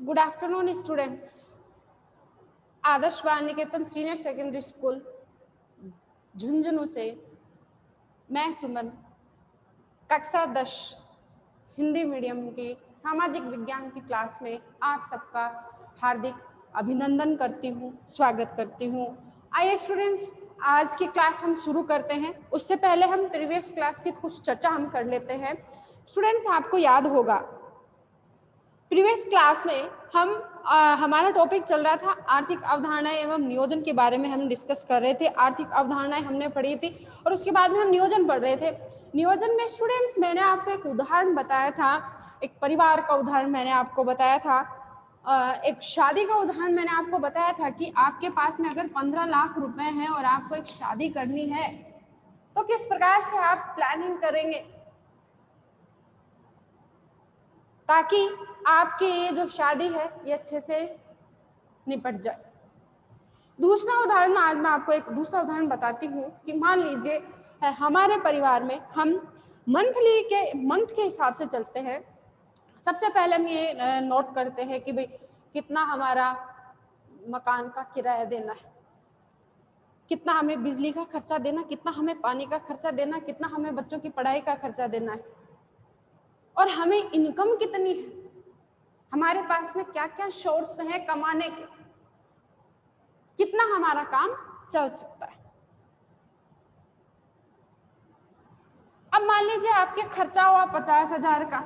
Good afternoon students. Adarsh Bal Niketan senior secondary school Jhunjhunu से मैं सुमन कक्षा 10 हिंदी मीडियम की सामाजिक विज्ञान की क्लास में आप सबका हार्दिक अभिनंदन करती हूँ, स्वागत करती हूँ। आइए स्टूडेंट्स, आज की क्लास हम शुरू करते हैं। उससे पहले हम प्रीवियस क्लास की कुछ चर्चा हम कर लेते हैं। स्टूडेंट्स, आपको याद होगा प्रीवियस क्लास में हमारा टॉपिक चल रहा था आर्थिक अवधारणाएं एवं नियोजन के बारे में हम डिस्कस कर रहे थे। आर्थिक अवधारणाएं हमने पढ़ी थी और उसके बाद में हम नियोजन पढ़ रहे थे। नियोजन में स्टूडेंट्स मैंने आपको एक उदाहरण बताया था, एक परिवार का उदाहरण मैंने आपको बताया था, एक शादी का उदाहरण मैंने आपको बताया था कि आपके पास में अगर 15 लाख रुपए हैं और आपको एक शादी करनी है तो किस प्रकार से आप प्लानिंग करेंगे ताकि आपकी ये जो शादी है ये अच्छे से निपट जाए। दूसरा उदाहरण, आज मैं आपको एक दूसरा उदाहरण बताती हूँ कि मान लीजिए हमारे परिवार में हम मंथ के हिसाब से चलते हैं। सबसे पहले हम ये नोट करते हैं कि भाई कितना हमारा मकान का किराया देना है, कितना हमें बिजली का खर्चा देना, कितना हमें पानी का खर्चा देना, कितना हमें बच्चों की पढ़ाई का खर्चा देना है और हमें इनकम कितनी है, हमारे पास में क्या क्या सोर्स हैं कमाने के, कितना हमारा काम चल सकता है। अब मान लीजिए आपके खर्चा हुआ 50,000 का,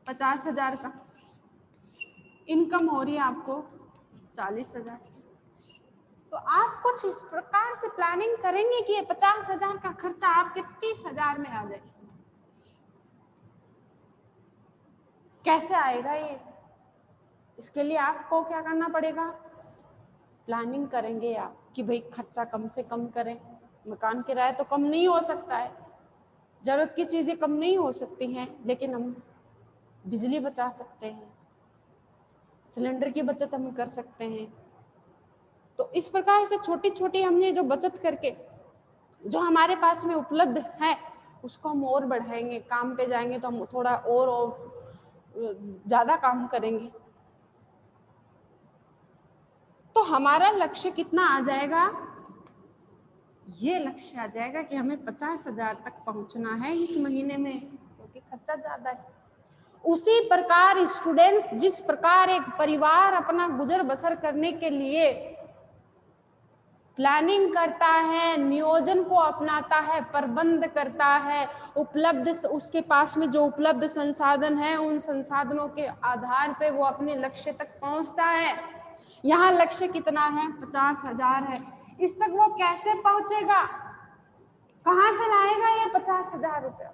50,000 का, इनकम हो रही है आपको 40,000। तो आप कुछ इस प्रकार से प्लानिंग करेंगे कि ये 50,000 का खर्चा आपके 30,000 में आ जाए। कैसे आएगा ये? इसके लिए आपको क्या करना पड़ेगा? प्लानिंग करेंगे आप कि भाई खर्चा कम से कम करें। मकान किराया तो कम नहीं हो सकता है, जरूरत की चीजें कम नहीं हो सकती हैं, लेकिन हम बिजली बचा सकते हैं, सिलेंडर की बचत हम कर सकते हैं। तो इस प्रकार से छोटी छोटी हमने जो बचत करके जो हमारे पास में उपलब्ध है उसको हम और बढ़ाएंगे। काम पे जाएंगे तो हम थोड़ा और ज्यादा काम करेंगे। तो हमारा लक्ष्य कितना आ जाएगा? ये लक्ष्य आ जाएगा कि हमें 50,000 तक पहुंचना है इस महीने में, क्योंकि खर्चा ज्यादा है। उसी प्रकार स्टूडेंट्स, जिस प्रकार एक परिवार अपना गुजर बसर करने के लिए प्लानिंग करता है, नियोजन को अपनाता है, प्रबंध करता है, उपलब्ध उसके पास में जो उपलब्ध संसाधन है उन संसाधनों के आधार पे वो अपने लक्ष्य तक पहुंचता है। यहाँ लक्ष्य कितना है? 50,000 है। इस तक वो कैसे पहुंचेगा? कहाँ से लाएगा ये 50,000 रुपया?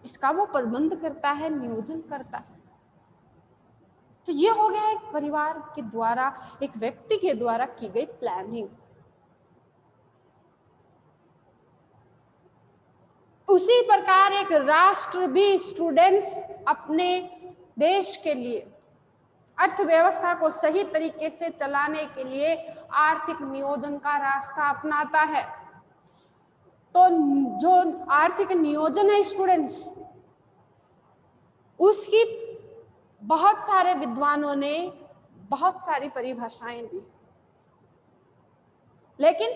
इसका वो प्रबंध करता है, नियोजन करता है। तो ये हो गया एक परिवार के द्वारा, एक व्यक्ति के द्वारा की गई प्लानिंग। उसी प्रकार एक राष्ट्र भी स्टूडेंट्स अपने देश के लिए अर्थव्यवस्था को सही तरीके से चलाने के लिए आर्थिक नियोजन का रास्ता अपनाता है। तो जो आर्थिक नियोजन है स्टूडेंट्स, उसकी बहुत सारे विद्वानों ने बहुत सारी परिभाषाएं दी, लेकिन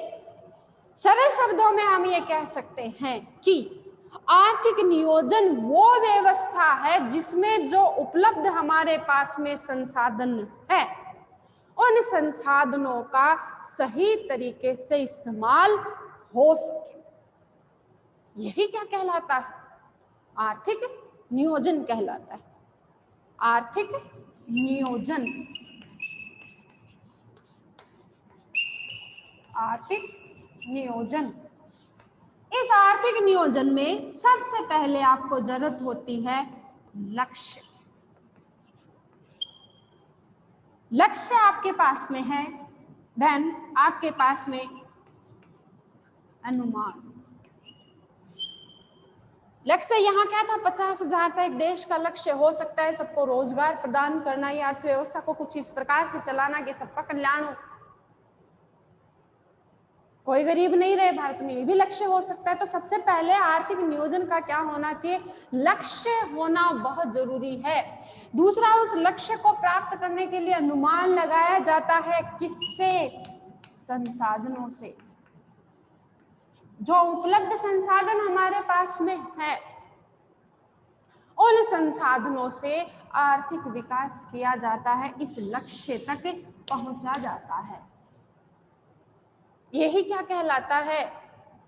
सरल शब्दों में हम ये कह सकते हैं कि आर्थिक नियोजन वो व्यवस्था है जिसमें जो उपलब्ध हमारे पास में संसाधन है उन संसाधनों का सही तरीके से इस्तेमाल हो सके। यही क्या कहलाता है? आर्थिक नियोजन कहलाता है। आर्थिक नियोजन, आर्थिक नियोजन। इस आर्थिक नियोजन में सबसे पहले आपको जरूरत होती है लक्ष्य। लक्ष्य आपके पास में है, देन आपके पास में अनुमान। लक्ष्य यहाँ क्या था? 50,000 था। एक देश का लक्ष्य हो सकता है सबको रोजगार प्रदान करना या अर्थव्यवस्था को कुछ इस प्रकार से चलाना कि सबका कल्याण हो। कोई गरीब नहीं रहे भारत में, ये भी लक्ष्य हो सकता है। तो सबसे पहले आर्थिक नियोजन का क्या होना चाहिए, लक्ष्य होना बहुत जरूरी है। दूसरा, उस लक्ष्य को प्राप्त करने के लिए अनुमान लगाया जाता है, किससे, संसाधनों से। जो उपलब्ध संसाधन हमारे पास में है, उन संसाधनों से आर्थिक विकास किया जाता है, इस लक्ष्य तक पहुंचा जाता है। यही क्या कहलाता है,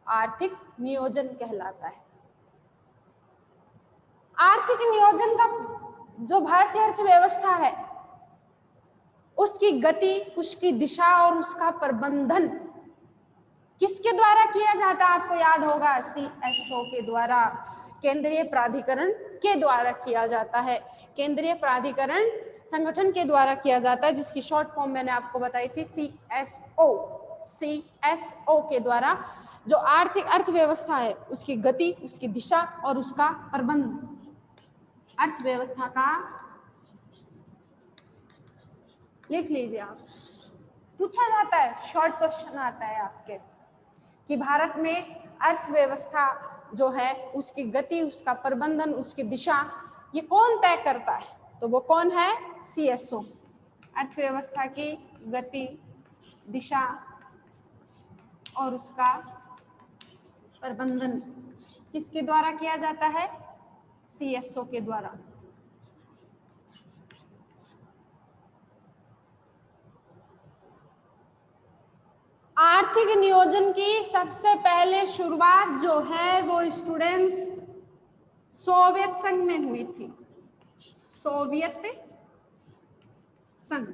आर्थिक नियोजन कहलाता है। आर्थिक नियोजन का जो भारतीय अर्थव्यवस्था है, उसकी गति, उसकी दिशा और उसका प्रबंधन किसके द्वारा किया जाता है, आपको याद होगा, CSO के द्वारा, केंद्रीय प्राधिकरण के द्वारा किया जाता है। केंद्रीय प्राधिकरण संगठन के द्वारा किया जाता है, जिसकी शॉर्ट फॉर्म मैंने आपको बताई थी, CSO। CSO के द्वारा जो आर्थिक अर्थव्यवस्था है, उसकी गति, उसकी दिशा और उसका प्रबंधन, अर्थव्यवस्था का, लिख लीजिए आप, पूछा जाता है, शॉर्ट क्वेश्चन आता है आपके, कि भारत में अर्थव्यवस्था जो है, उसकी गति, उसका प्रबंधन, उसकी दिशा, ये कौन तय करता है, तो वो कौन है, CSO। अर्थव्यवस्था की गति, दिशा और उसका प्रबंधन किसके द्वारा किया जाता है, CSO के द्वारा। आर्थिक नियोजन की सबसे पहले शुरुआत जो है वो स्टूडेंट्स सोवियत संघ में हुई थी। सोवियत संघ।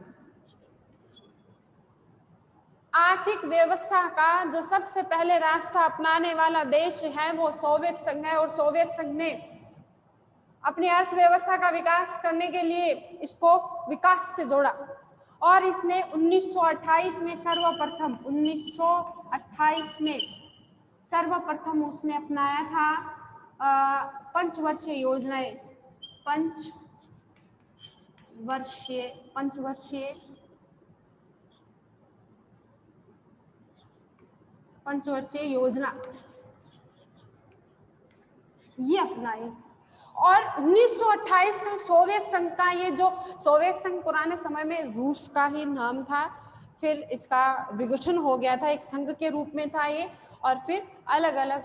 आर्थिक व्यवस्था का जो सबसे पहले रास्ता अपनाने वाला देश है वो सोवियत संघ है, और सोवियत संघ ने अपनी अर्थव्यवस्था का विकास करने के लिए इसको विकास से जोड़ा, और इसने 1928 में सर्वप्रथम 1928 में सर्वप्रथम उसने अपनाया था पंचवर्षीय योजनाएं, पंचवर्षीय योजना ये अपनाई। और 1928 का सोवियत संघ का, ये जो सोवियत संघ पुराने समय में रूस का ही नाम था, फिर इसका विघटन हो गया था, एक संघ के रूप में था ये, और फिर अलग अलग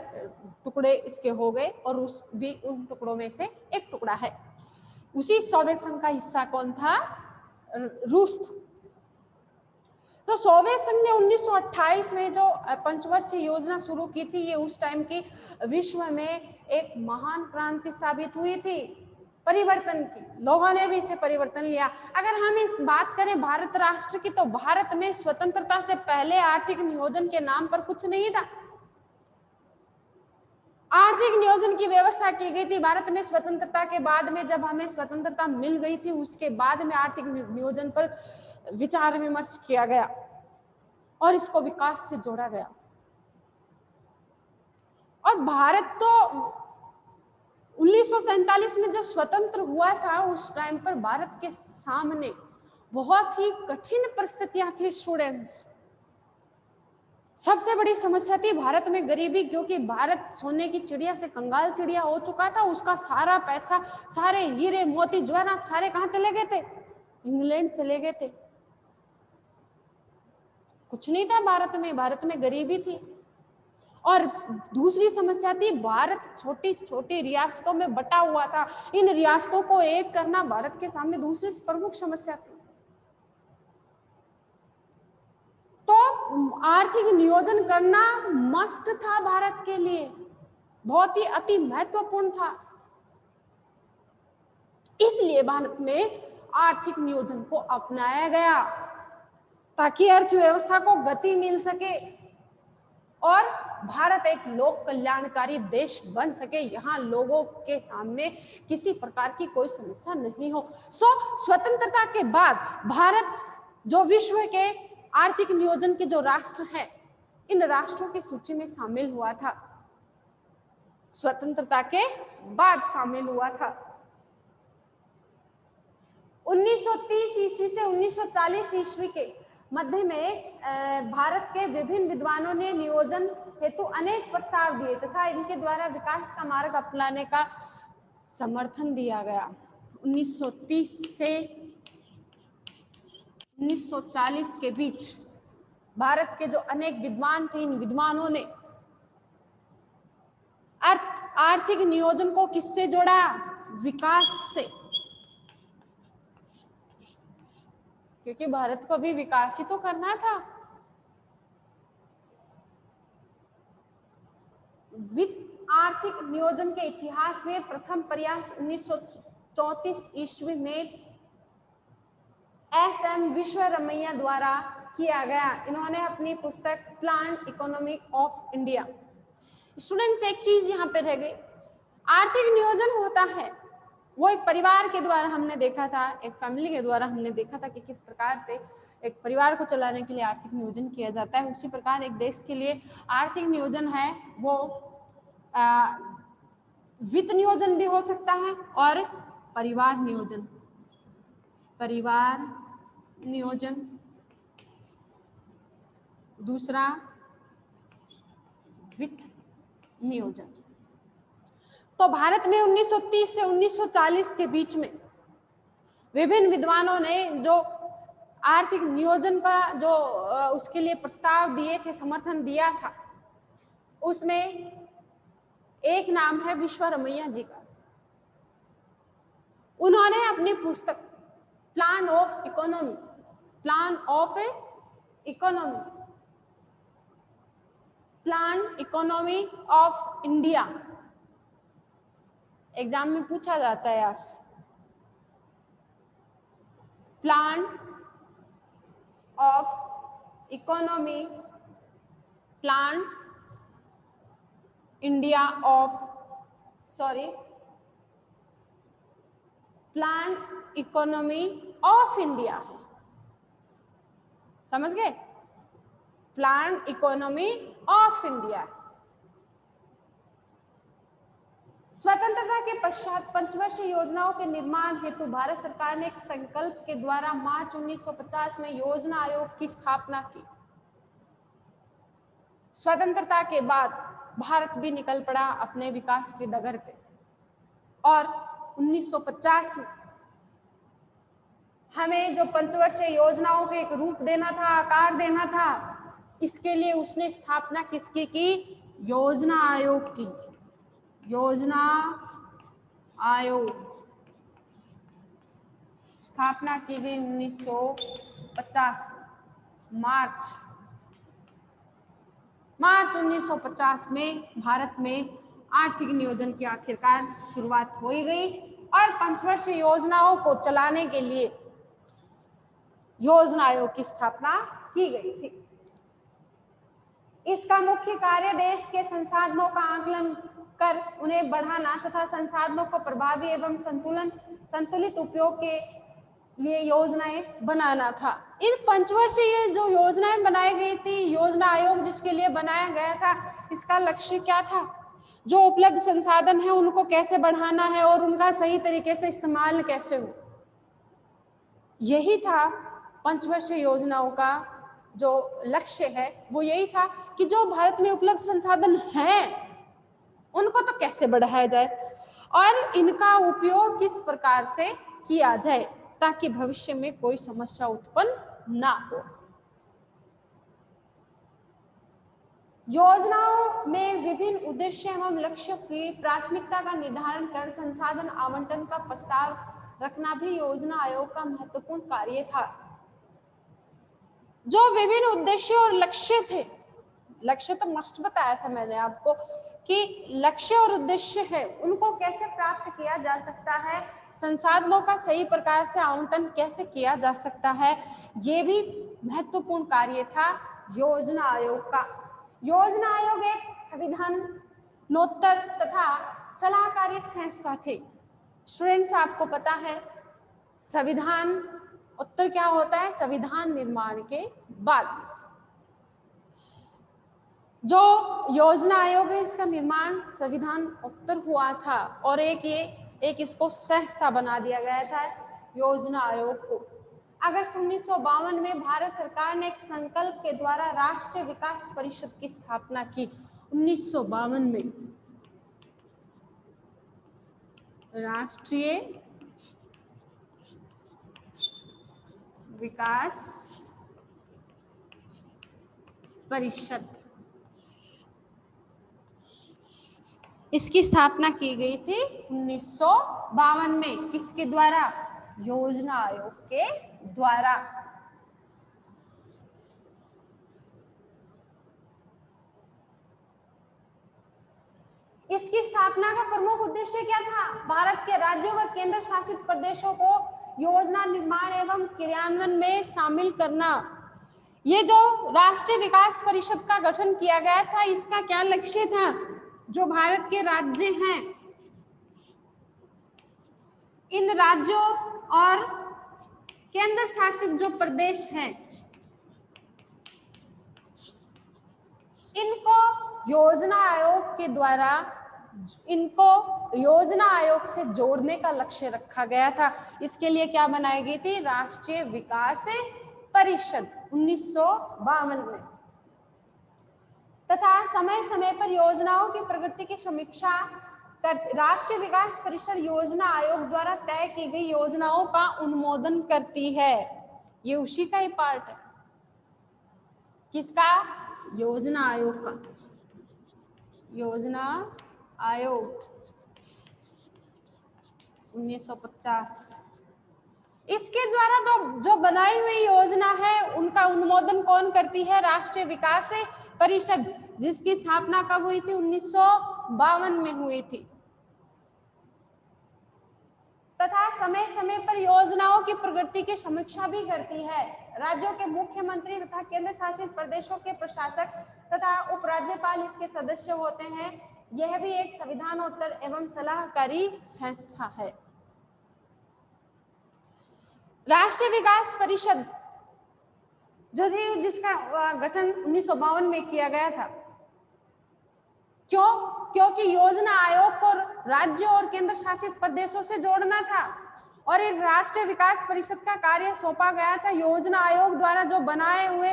टुकड़े इसके हो गए, और रूस भी उन टुकड़ों में से एक टुकड़ा है। उसी सोवियत संघ का हिस्सा कौन था, रूस था। तो सोवियत संघ ने 1928 में जो पंचवर्षीय योजना शुरू की थी, ये उस टाइम की विश्व में एक महान क्रांति साबित हुई थी, परिवर्तन की। लोगों ने भी इसे परिवर्तन लिया। अगर हम इस बात करें भारत राष्ट्र की, तो भारत में स्वतंत्रता से पहले आर्थिक नियोजन के नाम पर कुछ नहीं था। आर्थिक नियोजन की व्यवस्था की गई थी भारत में स्वतंत्रता के बाद में, जब हमें स्वतंत्रता मिल गई थी, उसके बाद में आर्थिक नियोजन पर विचार विमर्श किया गया और इसको विकास से जोड़ा गया। और भारत तो 1947 में जब स्वतंत्र हुआ था, उस टाइम पर भारत के सामने बहुत ही कठिन परिस्थितियां थी स्टूडेंट्स। सबसे बड़ी समस्या थी भारत में गरीबी, क्योंकि भारत सोने की चिड़िया से कंगाल चिड़िया हो चुका था। उसका सारा पैसा, सारे हीरे मोती जवाहरात सारे कहां चले गए थे, इंग्लैंड चले गए थे। कुछ नहीं था भारत में गरीबी थी। और दूसरी समस्या थी, भारत छोटी छोटी रियासतों में बटा हुआ था। इन रियासतों को एक करना भारत के सामने दूसरी प्रमुख समस्या थी। तो आर्थिक नियोजन करना मस्ट था भारत के लिए, बहुत ही अति महत्वपूर्ण था। इसलिए भारत में आर्थिक नियोजन को अपनाया गया, ताकि अर्थव्यवस्था को गति मिल सके और भारत एक लोक कल्याणकारी देश बन सके, यहाँ लोगों के सामने किसी प्रकार की कोई समस्या नहीं हो। स्वतंत्रता के बाद भारत जो विश्व के आर्थिक नियोजन के जो राष्ट्र हैं, इन राष्ट्रों की सूची में शामिल हुआ था। स्वतंत्रता के बाद शामिल हुआ था। 1930 ईस्वी से 1940 ईस्वी के मध्य में भारत के विभिन्न विद्वानों ने नियोजन हेतु अनेक प्रस्ताव दिए तथा इनके द्वारा विकास का मार्ग अपनाने का समर्थन दिया गया। 1930 से 1940 के बीच भारत के जो अनेक विद्वान थे, इन विद्वानों ने आर्थिक नियोजन को किससे जोड़ा? विकास से, क्योंकि भारत को भी विकास ही तो करना था। वित्त आर्थिक नियोजन के इतिहास में प्रथम प्रयास 1934 ईस्वी में एस.एम. विश्वरमैया द्वारा किया गया। इन्होंने अपनी पुस्तक plan economy of India. Students, एक चीज यहाँ पे रह गई, आर्थिक नियोजन होता है वो एक परिवार के द्वारा हमने देखा था, एक फैमिली के द्वारा हमने देखा था कि किस प्रकार से एक परिवार को चलाने के लिए आर्थिक नियोजन किया जाता है। उसी प्रकार एक देश के लिए आर्थिक नियोजन है वो वित्त नियोजन भी हो सकता है और परिवार नियोजन, दूसरा वित्त नियोजन। तो भारत में 1930 से 1940 के बीच में विभिन्न विद्वानों ने जो आर्थिक नियोजन का जो उसके लिए प्रस्ताव दिए थे, समर्थन दिया था, उसमें एक नाम है विश्वरमैया जी का। उन्होंने अपनी पुस्तक plan economy of India, exam में पूछा जाता है आपसे, plan of economy, plan India of plan economy of India है, समझ गए? Plan economy of India. स्वतंत्रता के पश्चात पंचवर्षीय योजनाओं के निर्माण हेतु भारत सरकार ने एक संकल्प के द्वारा मार्च 1950 में योजना आयोग की स्थापना की। स्वतंत्रता के बाद भारत भी निकल पड़ा अपने विकास की डगर पे और 1950 में हमें जो पंचवर्षीय योजनाओं के एक रूप देना था, आकार देना था, इसके लिए उसने स्थापना किसकी की? योजना आयोग की। योजना आयोग स्थापना की गई 1950 मार्च 1950 में भारत में आर्थिक नियोजन की आखिरकार शुरुआत हो गई और पंचवर्षीय योजनाओं को चलाने के लिए योजना आयोग की स्थापना की गई थी। इसका मुख्य कार्य देश के संसाधनों का आकलन कर उन्हें बढ़ाना तथा संसाधनों को प्रभावी एवं संतुलित उपयोग के लिए योजनाएं बनाना था। इन पंचवर्षीय जो योजनाएं बनाई गई थी, योजना आयोग जिसके लिए बनाया गया था, इसका लक्ष्य क्या था? जो उपलब्ध संसाधन है उनको कैसे बढ़ाना है और उनका सही तरीके से इस्तेमाल कैसे हो, यही था पंचवर्षीय योजनाओं का जो लक्ष्य है। वो यही था कि जो भारत में उपलब्ध संसाधन हैं उनको तो कैसे बढ़ाया जाए और इनका उपयोग किस प्रकार से किया जाए ताकि भविष्य में कोई समस्या उत्पन्न ना हो। योजनाओं में विभिन्न उद्देश्य एवं लक्ष्यों की प्राथमिकता का निर्धारण कर संसाधन आवंटन का प्रस्ताव रखना भी योजना आयोग का महत्वपूर्ण कार्य था। जो विभिन्न उद्देश्य और लक्ष्य थे, लक्ष्य तो मस्ट बताया था मैंने आपको कि लक्ष्य और उद्देश्य है, उनको कैसे प्राप्त किया जा सकता है, संसाधनों का सही प्रकार से आवंटन कैसे किया जा सकता है, ये भी महत्वपूर्ण कार्य था योजना आयोग का। योजना आयोग एक संविधानोत्तर तथा सलाहकारी संस्था थे। स्टूडेंट्स, आपको पता है संविधान उत्तर क्या होता है? संविधान निर्माण के बाद जो योजना आयोग है इसका निर्माण संविधान उत्तर हुआ था और एक इसको संस्था बना दिया गया था योजना आयोग को। अगस्त 1952 में भारत सरकार ने एक संकल्प के द्वारा राष्ट्रीय विकास परिषद की स्थापना की। 1952 में राष्ट्रीय विकास परिषद, इसकी स्थापना की गई थी 1952 में। किसके द्वारा? योजना आयोग के द्वारा। इसकी स्थापना का प्रमुख उद्देश्य क्या था? भारत के राज्यों व केंद्र शासित प्रदेशों को योजना निर्माण एवं क्रियान्वयन में शामिल करना। ये जो राष्ट्रीय विकास परिषद का गठन किया गया था, इसका क्या लक्ष्य था? जो भारत के राज्य हैं, इन राज्यों और केंद्र शासित जो प्रदेश हैं, इनको योजना आयोग के द्वारा इनको योजना आयोग से जोड़ने का लक्ष्य रखा गया था। इसके लिए क्या बनाई गई थी? राष्ट्रीय विकास परिषद 1952 में। तथा समय समय पर योजनाओं की प्रगति की समीक्षा कर राष्ट्रीय विकास परिषद योजना आयोग द्वारा तय की गई योजनाओं का अनुमोदन करती है। ये उसी का ही पार्ट है। किसका? योजना आयोग का। योजना आयोग 1950। इसके द्वारा जो बनाई हुई योजना है, उनका अनुमोदन कौन करती है? राष्ट्रीय विकास परिषद, जिसकी स्थापना कब हुई थी? 1952 में हुई थी। तथा समय समय पर योजनाओं की प्रगति की समीक्षा भी करती है। राज्यों के मुख्यमंत्री तथा केंद्र शासित प्रदेशों के प्रशासक तथा उपराज्यपाल इसके सदस्य होते हैं। यह भी एक संविधानोत्तर एवं सलाहकारी संस्था है। राष्ट्रीय विकास परिषद जो थी, जिसका गठन 1952 में किया गया था, क्यों? क्योंकि योजना आयोग को राज्यों और केंद्र शासित प्रदेशों से जोड़ना था और इस राष्ट्रीय विकास परिषद का कार्य सौंपा गया था योजना आयोग द्वारा जो बनाए हुए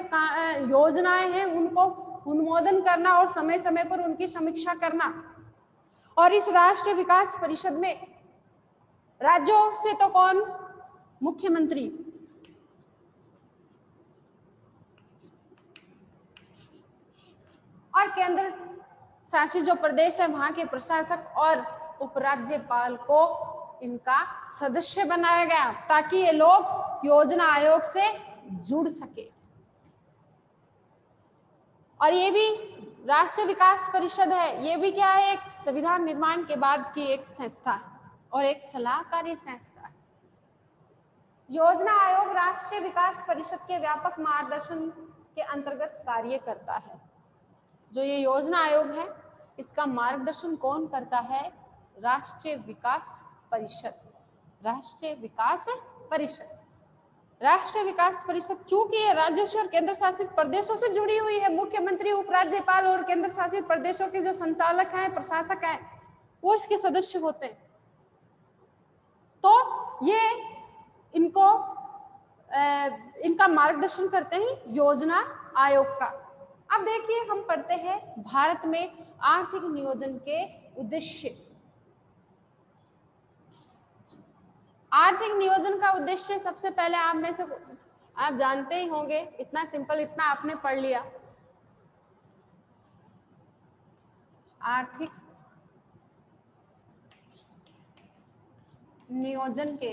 योजनाएं हैं, उनको अनुमोदन करना और समय समय पर उनकी समीक्षा करना। और इस राष्ट्रीय विकास परिषद में राज्यों से तो कौन? मुख्यमंत्री, और केंद्र शासित जो प्रदेश है, वहां के प्रशासक और उपराज्यपाल को इनका सदस्य बनाया गया, ताकि ये लोग योजना आयोग से जुड़ सके। और ये भी राष्ट्रीय विकास परिषद है, ये भी क्या है? एक संविधान निर्माण के बाद की एक संस्था है और एक सलाहकारी संस्था है। योजना आयोग राष्ट्रीय विकास परिषद के व्यापक मार्गदर्शन के अंतर्गत कार्य करता है। जो ये योजना आयोग है, इसका मार्गदर्शन कौन करता है? राष्ट्रीय विकास परिषद। राष्ट्रीय विकास परिषद। राष्ट्रीय विकास परिषद चूंकि ये राज्यों से और केंद्र शासित प्रदेशों से जुड़ी हुई है, मुख्यमंत्री, उपराज्यपाल और केंद्र शासित प्रदेशों के जो संचालक हैं, प्रशासक हैं, वो इसके सदस्य होते हैं। तो ये इनका मार्गदर्शन करते हैं योजना आयोग का। अब देखिए, हम पढ़ते हैं भारत में आर्थिक नियोजन के उद्देश्य। आर्थिक नियोजन का उद्देश्य सबसे पहले आप में से आप जानते ही होंगे, इतना सिंपल, इतना आपने पढ़ लिया। आर्थिक नियोजन के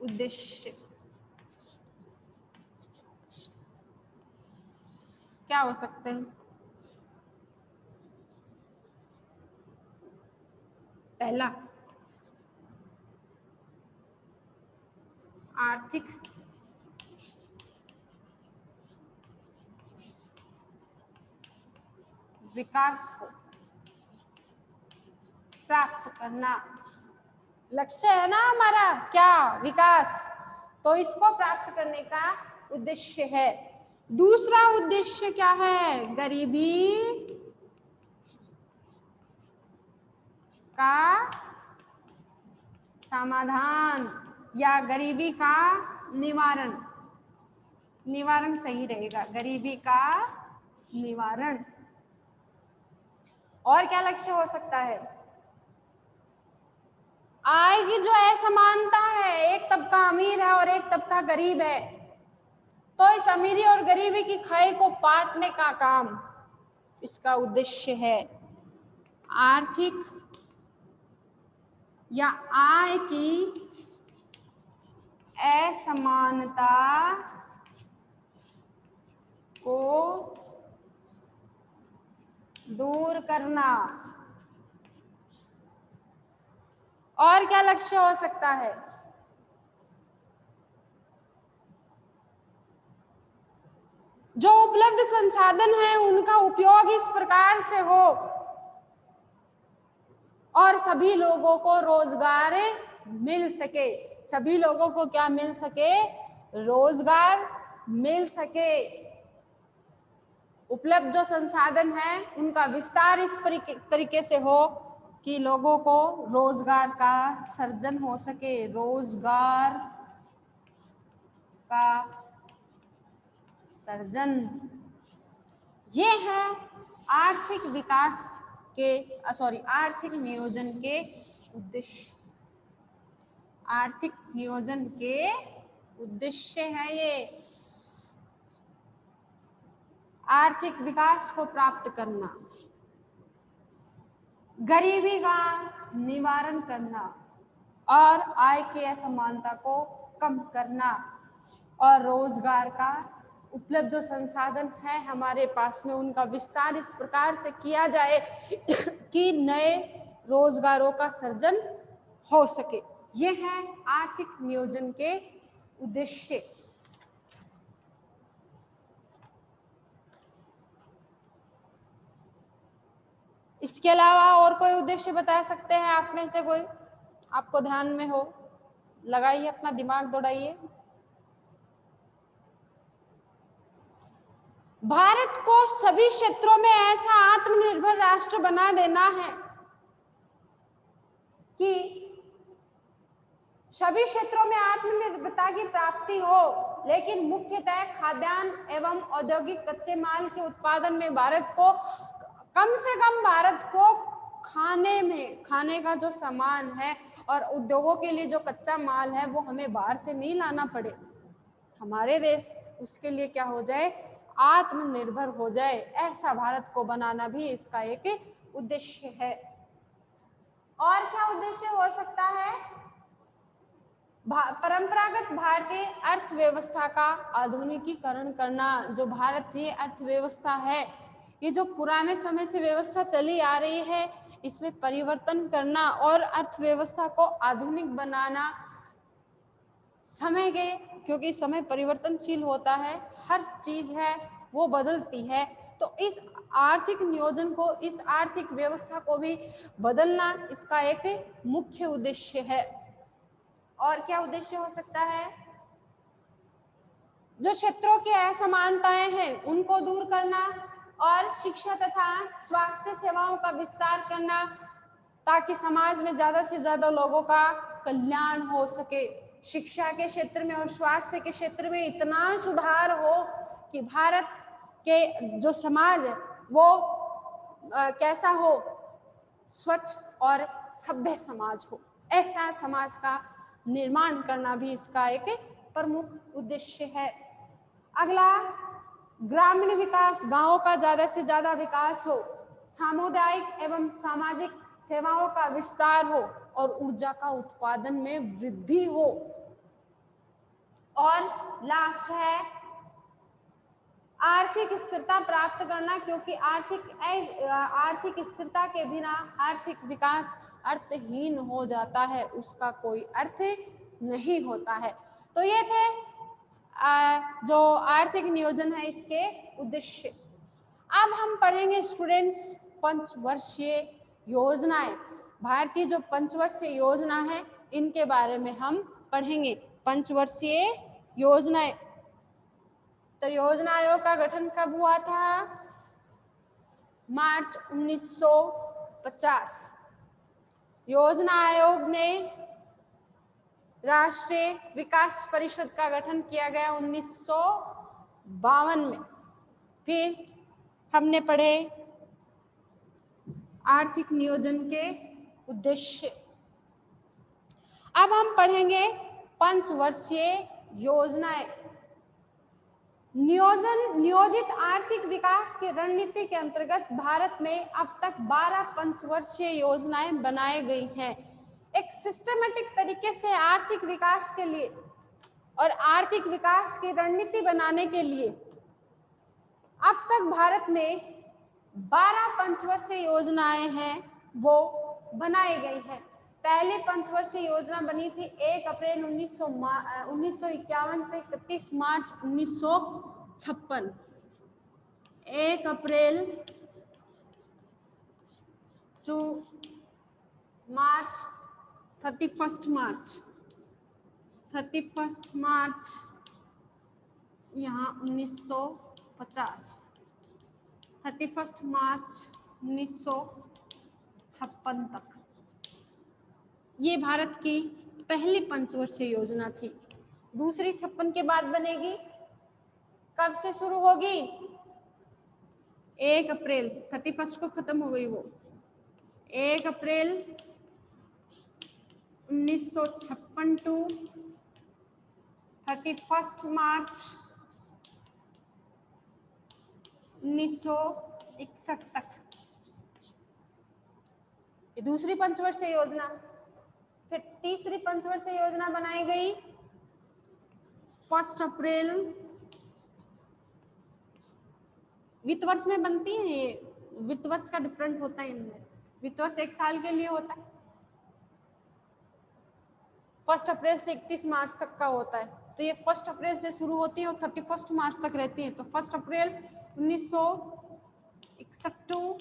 उद्देश्य क्या हो सकते हैं? पहला, आर्थिक विकास को प्राप्त करना। लक्ष्य है ना हमारा, क्या? विकास। तो इसको प्राप्त करने का उद्देश्य है। दूसरा उद्देश्य क्या है? गरीबी का समाधान या गरीबी का निवारण, निवारण सही रहेगा, गरीबी का निवारण। और क्या लक्ष्य हो सकता है? आय की जो असमानता है, एक तबका अमीर है और एक तबका गरीब है, तो इस अमीरी और गरीबी की खाई को पाटने का काम इसका उद्देश्य है। आर्थिक या आय की असमानता को दूर करना। और क्या लक्ष्य हो सकता है? जो उपलब्ध संसाधन है उनका उपयोग इस प्रकार से हो और सभी लोगों को रोजगार मिल सके। सभी लोगों को क्या मिल सके? रोजगार मिल सके। उपलब्ध जो संसाधन है उनका विस्तार इस तरीके से हो कि लोगों को रोजगार का सर्जन हो सके, रोजगार का सर्जन। ये है आर्थिक विकास के आर्थिक नियोजन के उद्देश्य। आर्थिक नियोजन के उद्देश्य है ये आर्थिक विकास को प्राप्त करना, गरीबी का निवारण करना और आय की असमानता को कम करना और रोजगार का उपलब्ध जो संसाधन है हमारे पास में उनका विस्तार इस प्रकार से किया जाए कि नए रोजगारों का सर्जन हो सके। ये है आर्थिक नियोजन के उद्देश्य। इसके अलावा और कोई उद्देश्य बता सकते हैं आप में से कोई, आपको ध्यान में हो? लगाइए, अपना दिमाग दौड़ाइए। भारत को सभी क्षेत्रों में ऐसा आत्मनिर्भर राष्ट्र बना देना है कि सभी क्षेत्रों में आत्मनिर्भरता की प्राप्ति हो, लेकिन मुख्यतः खाद्यान्न एवं औद्योगिक कच्चे माल के उत्पादन में भारत को कम से कम भारत को खाने का जो सामान है और उद्योगों के लिए जो कच्चा माल है वो हमें बाहर से नहीं लाना पड़े। हमारे देश उसके लिए क्या हो जाए? आत्मनिर्भर हो जाए। ऐसा भारत को बनाना भी इसका एक उद्देश्य है। और क्या उद्देश्य हो सकता है? परंपरागत भारतीय अर्थव्यवस्था का आधुनिकीकरण करना। जो भारतीय अर्थव्यवस्था है, ये जो पुराने समय से व्यवस्था चली आ रही है, इसमें परिवर्तन करना और अर्थव्यवस्था को आधुनिक बनाना। समय के, क्योंकि समय परिवर्तनशील होता है, हर चीज है वो बदलती है, तो इस आर्थिक नियोजन को, इस आर्थिक व्यवस्था को भी बदलना इसका एक मुख्य उद्देश्य है। और क्या उद्देश्य हो सकता है? जो क्षेत्रों की असमानताएं हैं उनको दूर करना और शिक्षा तथा स्वास्थ्य सेवाओं का विस्तार करना ताकि समाज में ज्यादा से ज्यादा लोगों का कल्याण हो सके। शिक्षा के क्षेत्र में और स्वास्थ्य के क्षेत्र में इतना सुधार हो कि भारत के जो समाज है वो कैसा हो? स्वच्छ और सभ्य समाज हो। ऐसा समाज का निर्माण करना भी इसका एक प्रमुख उद्देश्य है। अगला, ग्रामीण विकास, गांवों का ज्यादा से ज्यादा विकास हो, सामुदायिक एवं सामाजिक सेवाओं का विस्तार हो और ऊर्जा का उत्पादन में वृद्धि हो। और लास्ट है आर्थिक स्थिरता प्राप्त करना, क्योंकि आर्थिक स्थिरता के बिना आर्थिक विकास अर्थहीन हो जाता है, उसका कोई अर्थ नहीं होता है। तो ये थे जो आर्थिक नियोजन है इसके उद्देश्य। अब हम पढ़ेंगे स्टूडेंट्स पंचवर्षीय योजनाएं। भारतीय जो पंचवर्षीय योजना है इनके बारे में हम पढ़ेंगे। पंचवर्षीय योजनाएं। तो योजना आयोग का गठन कब हुआ था? मार्च 1950। योजना आयोग ने राष्ट्रीय विकास परिषद का गठन किया गया 1952 में। फिर हमने पढ़े आर्थिक नियोजन के उद्देश्य। अब हम पढ़ेंगे पंचवर्षीय योजनाएं। नियोजित आर्थिक विकास की रणनीति के अंतर्गत भारत में अब तक 12 पंचवर्षीय योजनाएं बनाई गई हैं। एक सिस्टमेटिक तरीके से आर्थिक विकास के लिए और आर्थिक विकास की रणनीति बनाने के लिए अब तक भारत में 12 पंचवर्षीय योजनाएं हैं वो बनाई गई हैं। पहली पंचवर्षीय योजना बनी थी 1 अप्रैल 1951 से 31 मार्च 1956। 1 अप्रैल टू मार्च 31 मार्च यहाँ 1950, 31 मार्च 1956 तक ये भारत की पहली पंचवर्षीय योजना थी। दूसरी 56 के बाद बनेगी, कब से शुरू होगी? 1 अप्रैल 31 को खत्म हो गई वो। 1 अप्रैल 1956 टू 31 मार्च 1961 तक ये दूसरी पंचवर्षीय योजना। फिर तीसरी पंचवर्षीय योजना बनाई गई 1 अप्रैल, वित्त वर्ष में बनती है ये, वित्त वर्ष का डिफरेंट होता है इनमें। वित्त वर्ष 1 साल के लिए होता है, 1 अप्रैल से 31 मार्च तक का होता है। तो ये 1 अप्रैल से शुरू होती है और 31 मार्च तक रहती है। तो 1 अप्रैल 1961 टू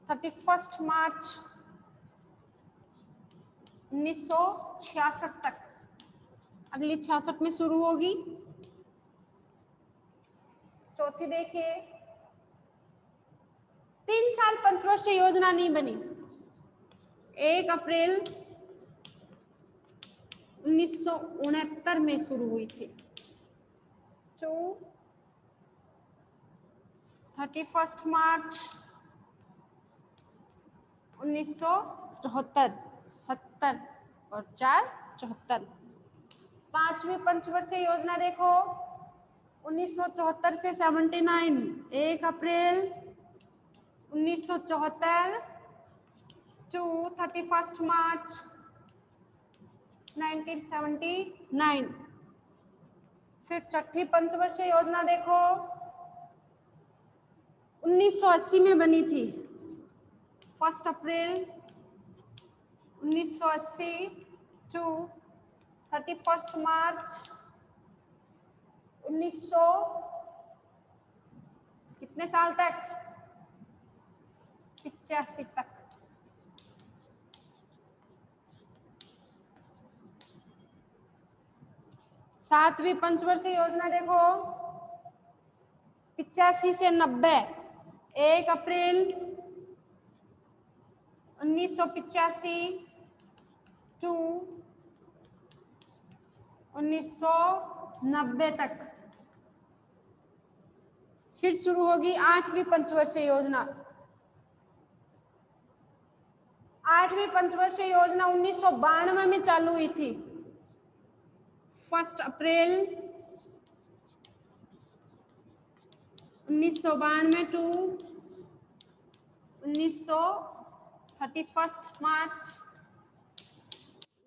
31 मार्च 1966 तक। अगली 66 में शुरू होगी। चौथी देखिए, 3 साल पंचवर्षीय योजना नहीं बनी। 1 अप्रैल 1969 में शुरू हुई थी टू 31 मार्च 1974, 70 और 4 74। पांचवी पंचवर्षीय योजना देखो 1974 से 79, 1 अप्रैल 1974 टू 31 मार्च 1979। फिर छठी पंचवर्षीय योजना देखो 1980 में बनी थी, 1 अप्रैल 1980 टू 31 मार्च 1900 कितने साल तक? 85 तक। सातवीं पंचवर्षीय योजना देखो 85 से 90, 1 अप्रैल 1985 टू 1990 तक। फिर शुरू होगी 8वीं पंचवर्षीय योजना। 8वीं पंचवर्षीय योजना 1992 में चालू हुई थी, 1 अप्रैल 1992 टू 31 मार्च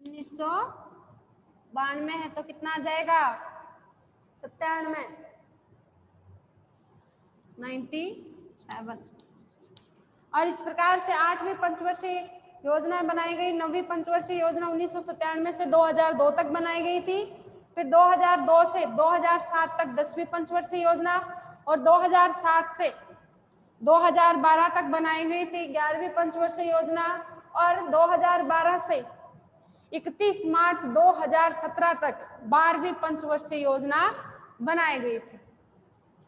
1992 है तो कितना आ जाएगा? 97, 97। और इस प्रकार से 8वीं पंचवर्षीय योजनाएं बनाई गई। 9वीं पंचवर्षीय योजना 1997 से 2002 तक बनाई गई थी। फिर 2002 से 2007 तक 10वीं पंचवर्षीय योजना और 2007 से 2012 तक बनाई गई थी 11वीं पंचवर्षीय योजना और 2012 से 31 मार्च 2017 तक 12वीं पंचवर्षीय योजना बनाई गई थी,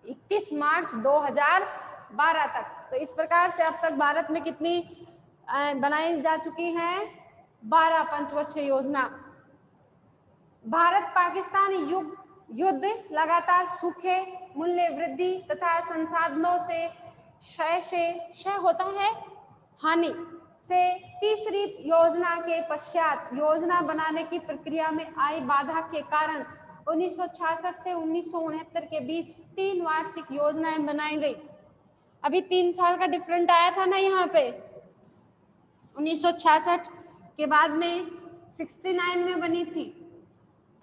31 मार्च 2012 तक। तो इस प्रकार से अब तक भारत में कितनी बनाई जा चुकी हैं? 12 पंचवर्षीय योजना। भारत पाकिस्तान युद्ध, लगातार सूखे, मूल्य वृद्धि तथा संसाधनों से क्षय होता है हानि से तीसरी योजना के पश्चात योजना बनाने की प्रक्रिया में आई बाधा के कारण 1966 से 1969 के बीच 3 वार्षिक योजनाएं बनाई गई। अभी 3 साल का डिफरेंट आया था ना यहाँ पे, 1966 के बाद में 69 में बनी थी।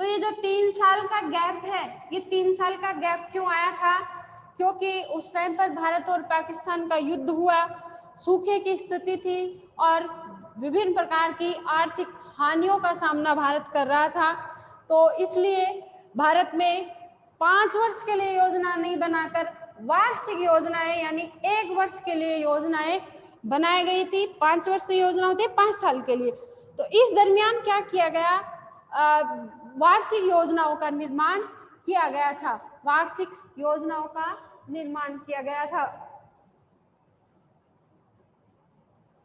तो ये जो 3 साल का गैप है, ये 3 साल का गैप क्यों आया था? क्योंकि उस टाइम पर भारत और पाकिस्तान का युद्ध हुआ, सूखे की स्थिति थी और विभिन्न प्रकार की आर्थिक हानियों का सामना भारत कर रहा था। तो इसलिए भारत में 5 वर्ष के लिए योजना नहीं बनाकर वार्षिक योजनाएं यानी 1 वर्ष के लिए योजनाएं बनाई गई थी। 5 वर्ष की योजना होती है 5 साल के लिए। तो इस दरमियान क्या किया गया, वार्षिक योजनाओं का निर्माण किया गया था, वार्षिक योजनाओं का निर्माण किया गया था।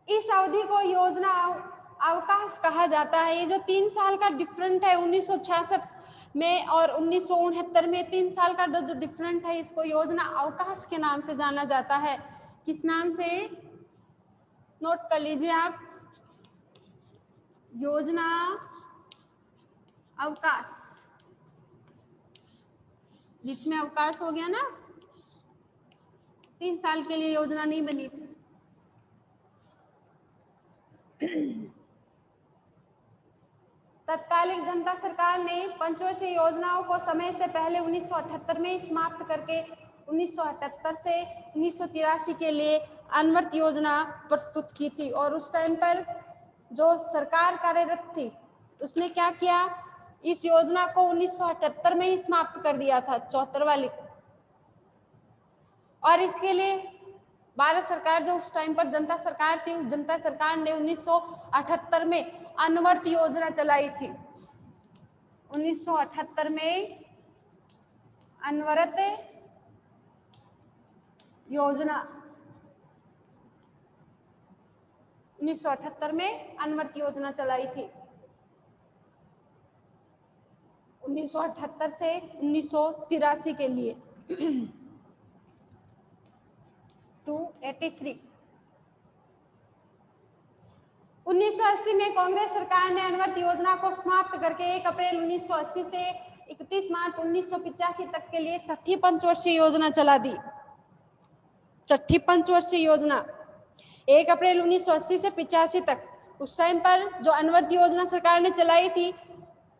इस अवधि को योजना अवकाश कहा जाता है। ये जो 3 साल का डिफरेंट है 1966 में और 1969 में, 3 साल का जो डिफरेंट है, इसको योजना अवकाश के नाम से जाना जाता है। किस नाम से? नोट कर लीजिए आप, योजना अवकाश। बीच में अवकाश हो गया ना, 3 साल के लिए योजना नहीं बनी थी। तत्कालीन जनता सरकार ने पंचवर्षीय योजनाओं को समय से पहले 1978 में समाप्त करके 1978 से 1983 के लिए अनवरत योजना प्रस्तुत की थी। और उस टाइम पर जो सरकार कार्यरत थी उसने क्या किया, इस योजना को 1978 में ही समाप्त कर दिया था, 74 वाली को। और इसके लिए भारत सरकार जो उस टाइम पर जनता सरकार थी, उस जनता सरकार ने 1978 में अनवरत योजना चलाई थी। 1978 में अनवरत योजना, 1978 में अनवरत योजना चलाई थी। 1978 से 1983 के लिए 283। 1980 में कांग्रेस सरकार ने अनवरत योजना को समाप्त करके 1 अप्रैल 1980 से 31 मार्च 1985 तक के लिए छठी पंचवर्षीय योजना चला दी। छठी पंचवर्षीय योजना 1 अप्रैल 1980 से 85 तक। उस टाइम पर जो अनवरत योजना सरकार ने चलाई थी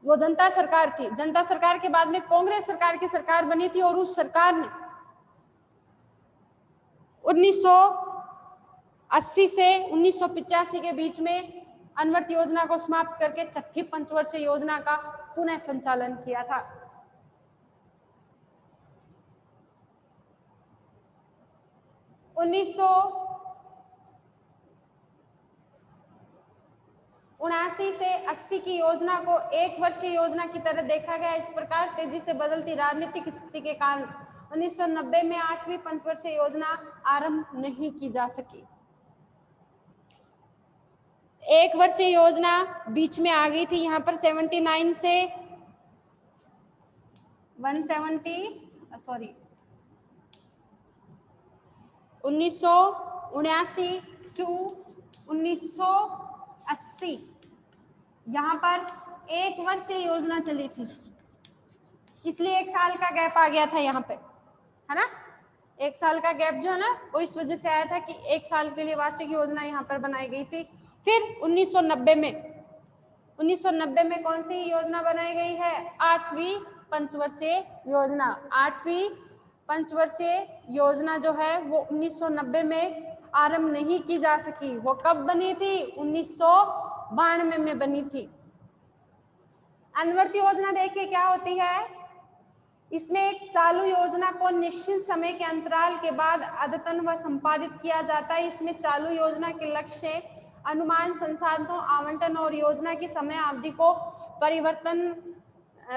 वो जनता सरकार थी। जनता सरकार के बाद में कांग्रेस सरकार की सरकार बनी थी और उस सरकार ने 1980 से 1985 के बीच में अनवरत योजना को समाप्त करके छठी पंचवर्षीय योजना का पुनः संचालन किया था। उन्नीस से 80 की योजना को 1 वर्षीय योजना की तरह देखा गया। इस प्रकार तेजी से बदलती राजनीतिक स्थिति के कारण 1990 में 8वीं पंचवर्षीय योजना आरंभ नहीं की जा सकी। 1 वर्षीय योजना बीच में आ गई थी, यहाँ पर 79 से 1979 टू 1980 यहाँ पर 1 वर्षीय योजना चली थी, इसलिए 1 साल का गैप आ गया था यहाँ पे, है ना। 1 साल का गैप जो है ना वो इस वजह से आया था कि 1 साल के लिए वार्षिक योजना यहाँ पर बनाई गई थी। फिर 1990 में कौन सी योजना बनाई गई है? 8वीं पंचवर्षीय योजना। 8वीं पंचवर्षीय योजना जो है वो 1990 में आरंभ नहीं की जा सकी। वो कब बनी थी? 1992 में बनी थी। अनवरत योजना देखिए क्या होती है, इसमें एक चालू योजना को निश्चित समय के अंतराल के बाद अद्यतन व संपादित किया जाता है। इसमें चालू योजना के लक्ष्य, अनुमान, संसाधनों, आवंटन और योजना की समय अवधि को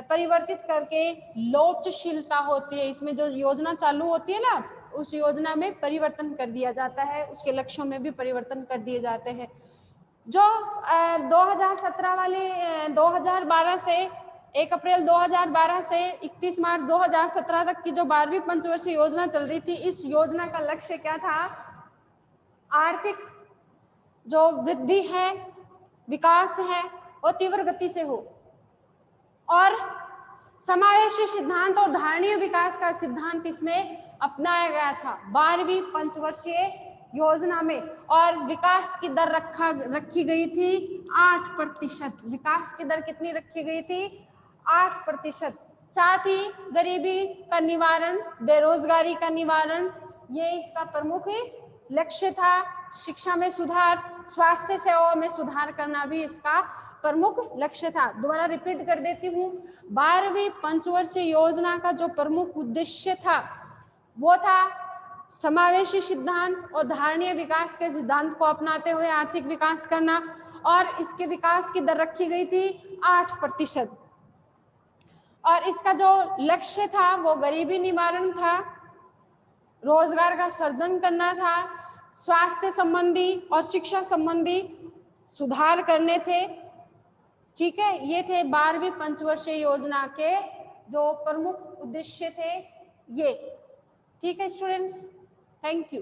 परिवर्तित करके लोचशीलता होती है। इसमें जो योजना चालू होती है ना उस योजना में परिवर्तन कर दिया जाता है, उसके लक्ष्यों में भी परिवर्तन कर दिए जाते हैं। जो 2017 वाली 2012 से 1 अप्रैल 2012 से 31 मार्च 2017 तक की जो 12वीं पंचवर्षीय योजना चल रही थी, इस योजना का लक्ष्य क्या था? आर्थिक जो वृद्धि है, विकास है, वो तीव्र गति से हो और समावेशी सिद्धांत और धारणीय विकास का सिद्धांत इसमें अपनाया गया था 12वीं पंचवर्षीय योजना में। और विकास की दर रखी गई थी 8%। विकास की दर कितनी रखी गई थी? 8%। साथ ही गरीबी का निवारण, बेरोजगारी का निवारण, ये इसका प्रमुख लक्ष्य था। शिक्षा में सुधार, स्वास्थ्य सेवाओं में सुधार करना भी इसका प्रमुख लक्ष्य था। दोबारा रिपीट कर देती हूँ, 12वीं पंचवर्षीय योजना का जो प्रमुख उद्देश्य था वो था समावेशी सिद्धांत और धारणीय विकास के सिद्धांत को अपनाते हुए आर्थिक विकास करना, और इसके विकास की दर रखी गई थी 8%। और इसका जो लक्ष्य था वो गरीबी निवारण था, रोजगार का सृजन करना था, स्वास्थ्य संबंधी और शिक्षा संबंधी सुधार करने थे। ठीक है, ये थे 12वीं पंचवर्षीय योजना के जो प्रमुख उद्देश्य थे ये। ठीक है स्टूडेंट्स, थैंक यू।